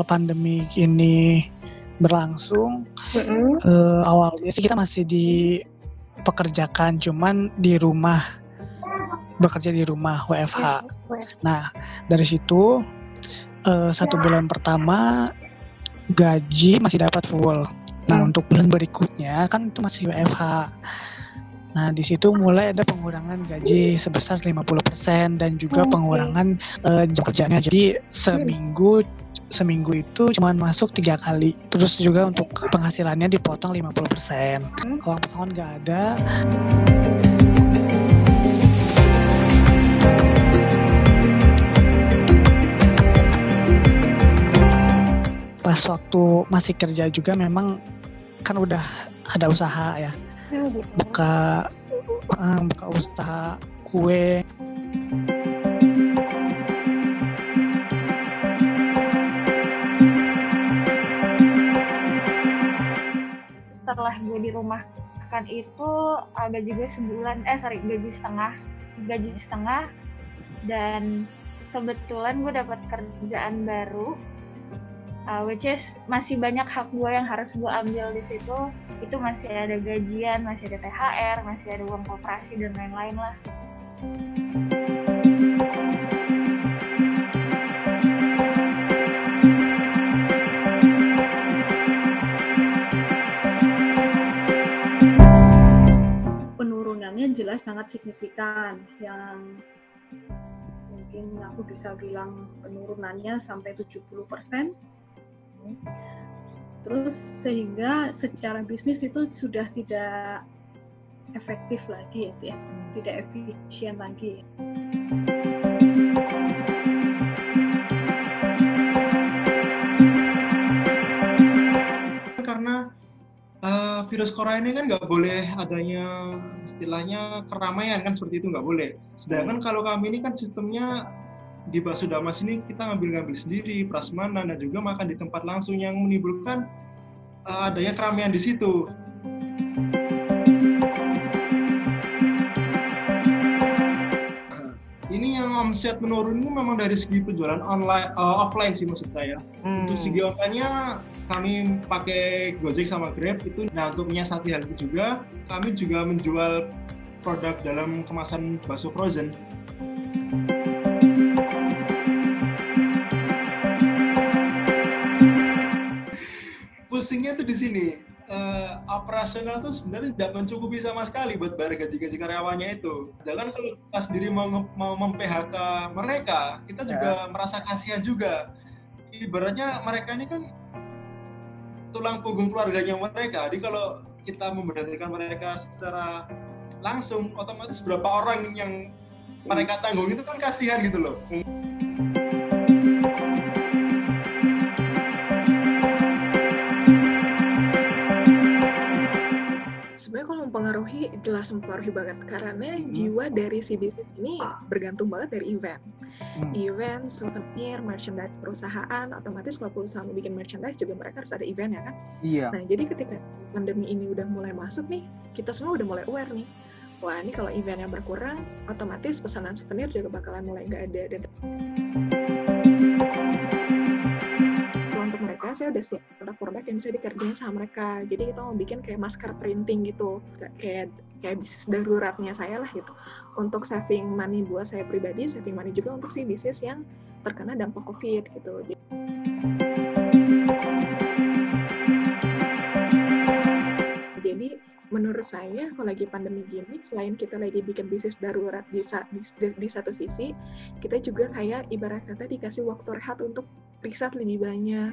pandemi ini berlangsung, awalnya sih kita masih dipekerjakan, cuman bekerja di rumah WFH. Nah, dari situ 1 bulan pertama gaji masih dapat full. Nah, untuk bulan berikutnya kan itu masih WFH. Nah, di situ mulai ada pengurangan gaji sebesar 50% dan juga pengurangan jam kerjanya. Jadi seminggu itu cuma masuk 3 kali. Terus juga untuk penghasilannya dipotong 50%. Kalau pesangon nggak ada. Pas waktu masih kerja juga memang kan udah ada usaha ya. Buka usaha kue. Setelah gue dirumahkan itu gaji gue gaji setengah, dan kebetulan gue dapat kerjaan baru, which is masih banyak hak gue yang harus gue ambil di situ. Itu masih ada gajian, masih ada THR, masih ada uang koperasi dan lain-lain lah. Penurunannya jelas sangat signifikan, yang mungkin aku bisa bilang penurunannya sampai 70%. Terus sehingga secara bisnis itu sudah tidak efektif lagi ya, tidak efisien lagi. Karena virus corona ini kan nggak boleh adanya istilahnya keramaian kan, seperti itu nggak boleh. Sedangkan kalau kami ini kan sistemnya di Bakso Damas ini kita ngambil sendiri prasmanan dan juga makan di tempat langsung, yang menimbulkan adanya keramaian di situ. Ini yang omset menurun ini memang dari segi penjualan offline sih maksud saya. Untuk segi online-nya kami pakai Gojek sama Grab itu. Nah, untuk menyiasati hal itu juga, kami juga menjual produk dalam kemasan bakso frozen. Pusingnya tuh di sini, operasional tuh sebenarnya tidak mencukupi sama sekali buat bayar gaji-gaji karyawannya itu. Jangan kalau kita sendiri mau mem-PHK mereka, kita juga merasa kasihan juga. Ibaratnya mereka ini kan tulang punggung keluarganya mereka. Jadi kalau kita memberhentikan mereka secara langsung, otomatis berapa orang yang mereka tanggung itu kan kasihan gitu loh. Sebenarnya kalau mempengaruhi, jelas mempengaruhi banget, karena jiwa dari si bisnis ini bergantung banget dari event. Event, souvenir, merchandise perusahaan, otomatis kalau perusahaan mau bikin merchandise juga mereka harus ada event ya kan? Iya. Nah, jadi ketika pandemi ini udah mulai masuk nih, kita semua udah mulai aware nih. Wah, ini kalau eventnya berkurang, otomatis pesanan souvenir juga bakalan mulai nggak ada. Dan untuk mereka, saya udah siap produk-produk yang bisa dikerjain sama mereka. Jadi kita mau bikin kayak masker printing gitu, kayak bisnis daruratnya saya lah gitu. Untuk saving money buat saya pribadi, saving money juga untuk si bisnis yang terkena dampak COVID gitu. Jadi menurut saya kalau lagi pandemi gini, selain kita lagi bikin bisnis darurat di satu sisi, kita juga kayak ibarat kata dikasih waktu rehat untuk riset lebih banyak.